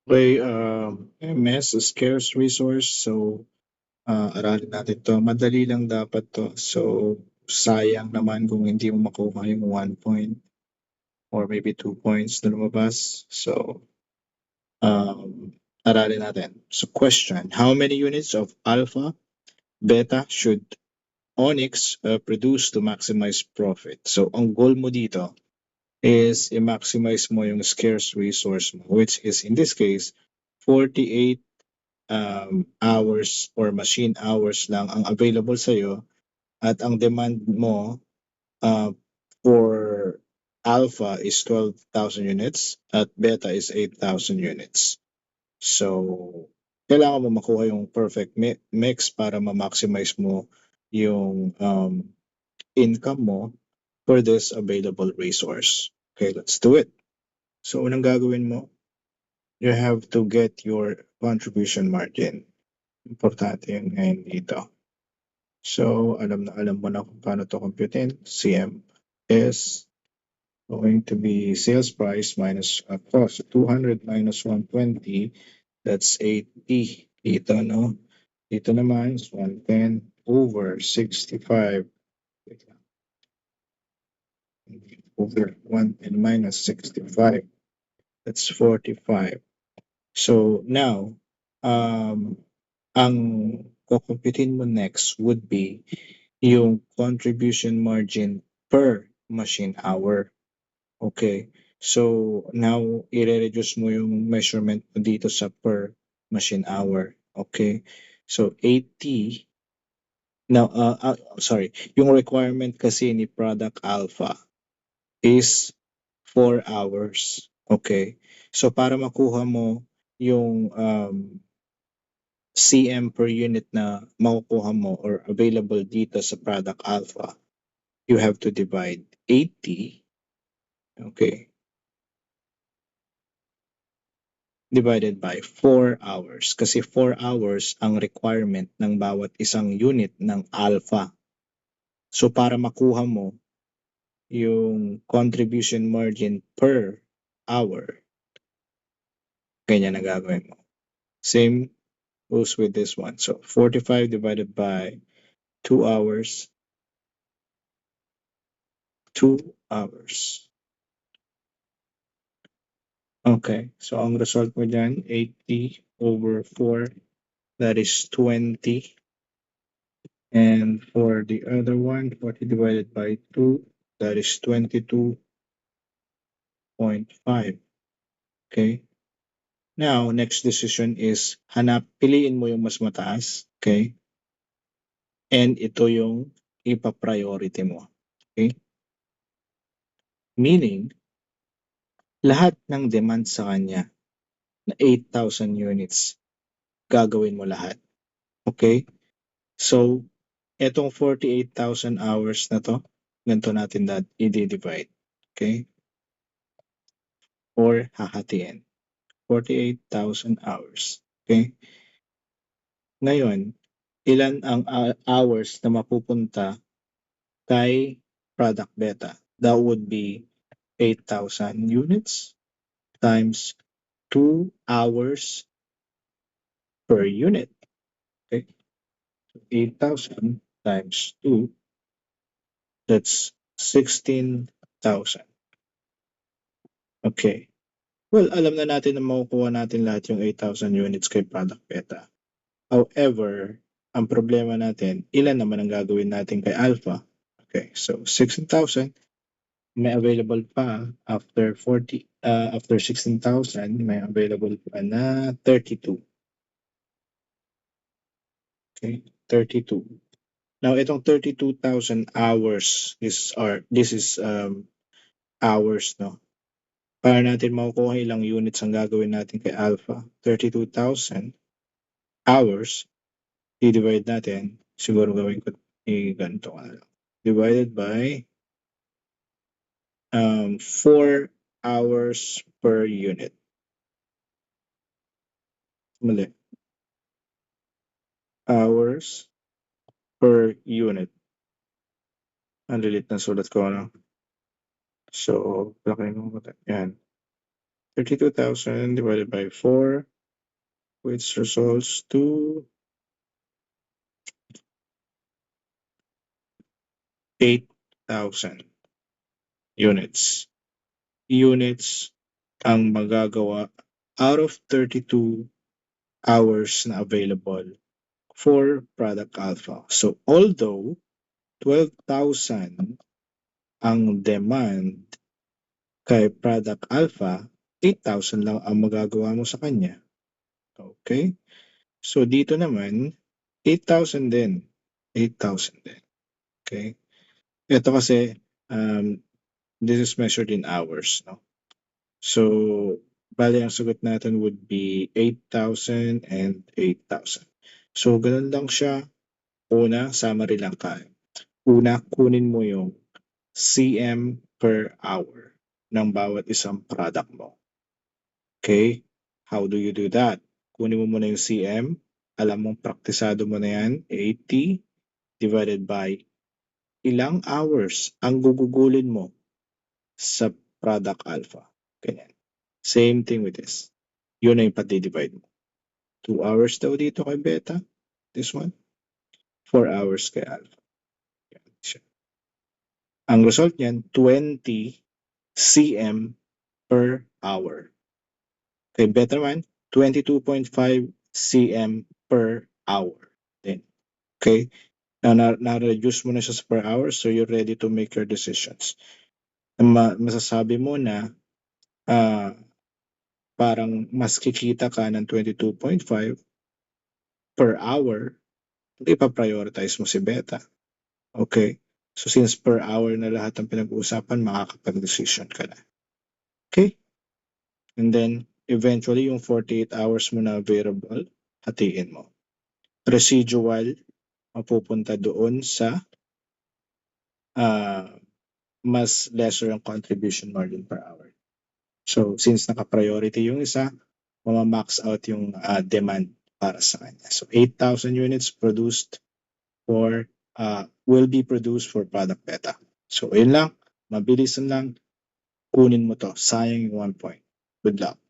Okay, MS, scarce resource. So, aralin natin to. Madali lang dapat to. So, sayang naman kung hindi mo makuha yung 1 point or maybe 2 points na lumabas. So, aralin natin. So, question. How many units of alpha, beta should Onyx produce to maximize profit? So, ang goal mo dito is i-maximize mo yung scarce resource mo, which is in this case, 48 hours or machine hours lang ang available sa'yo at ang demand mo uh, for alpha is 12,000 units at beta is 8,000 units. So, kailangan mo makuha yung perfect mix para ma-maximize mo yung income mo for this available resource. Okay, let's do it. So, unang gagawin mo, you have to get your contribution margin. Importante yun ngayon dito. So, alam na alam mo na kung paano to computein. CM is going to be sales price minus cost. 200 minus 120, that's 80. Dito, no? Dito naman is 110 over 65. Wait lang. Over 110 minus 65, that's 45. So, now, ang kukumputin mo next would be yung contribution margin per machine hour. Okay. So, now, i-reduce mo yung measurement mo dito sa per machine hour. Okay. So, 80. Now, sorry. Yung requirement kasi ni product alpha is 4 hours. Okay. So, para makuha mo yung CM per unit na makukuha mo or available dito sa product alpha, you have to divide 80, okay, divided by 4 hours. Kasi 4 hours ang requirement ng bawat isang unit ng alpha. So para makuha mo yung contribution margin per hour, ganyan ang gagawin mo. Same goes with this one. So 45 divided by 2 hours, 2 hours. Okay, so ang result mo dyan, 80 over 4, that is 20. And for the other one, 40 divided by 2, that is 22.5. Okay? Now, next decision is piliin mo yung mas mataas. Okay? And ito yung ipa-priority mo. Okay? Meaning, lahat ng demand sa kanya na 8,000 units, gagawin mo lahat. Okay? So, etong 48,000 hours na to, ganito natin i-divide. Okay? Or hahatiin. 48,000 hours. Okay? Ngayon, ilan ang hours na mapupunta kay product beta? That would be 8,000 units times 2 hours per unit. Okay? So 8,000 times 2, that's 16,000. Okay. Well, alam na natin na makukuha natin lahat yung 8,000 units kay product beta. However, ang problema natin, ilan naman ang gagawin natin kay alpha? Okay, so 16,000, may available pa after 16,000, may available pa na 32. Okay, 32. Now, itong 32,000 hours, this is hours, no? Para natin makukuha ilang units ang gagawin natin kay alpha, 32,000 hours, i-divide natin, siguro gawin ko ganito divided by 4 hours per unit. Mali. Hours per unit. Ang lilit na sulat ko, ano? So, laki mo. Yan. 32,000 divided by 4, which results to 8,000 units. Units ang magagawa out of 32 hours na available for product alpha. So although 12,000 ang demand kay product alpha, 8,000 lang ang magagawa mo sa kanya. Okay? So dito naman, 8,000 din. 8,000 din. Okay? Ito kasi, this is measured in hours. No? So, bali ang sagot natin would be 8,000 and 8,000. So, ganun lang siya. Una, summary lang tayo. Una, kunin mo yung cm per hour ng bawat isang product mo. Okay? How do you do that? Kunin mo muna yung cm. Alam mong praktisado mo na yan. 80 divided by ilang hours ang gugugulin mo sa product alpha. Ganyan. Same thing with this. Yun na yung pati-divide mo. 2 hours daw dito kay beta. This one. 4 hours kay alpha. Yan siya. Ang result niyan, 20 cm per hour. Kay beta naman, 22.5 cm per hour. Then, okay? Na-reduce mo na siya sa per hour, so you're ready to make your decisions. Masasabi mo na parang mas kikita ka ng 22.5 per hour, ipa-prioritize mo si beta. Okay? So since per hour na lahat ng pinag-uusapan, makakapag-decision ka na. Okay? And then, eventually, yung 48 hours mo na available, hatiin mo. Residual, mapupunta doon sa mas lesser ang contribution margin per hour. So, since naka-priority yung isa, mama-max out yung demand para sa kanya. So, 8,000 units produced for, will be produced for product beta. So, yun lang. Mabilisan lang. Kunin mo to. Sayang yung 1 point. Good luck.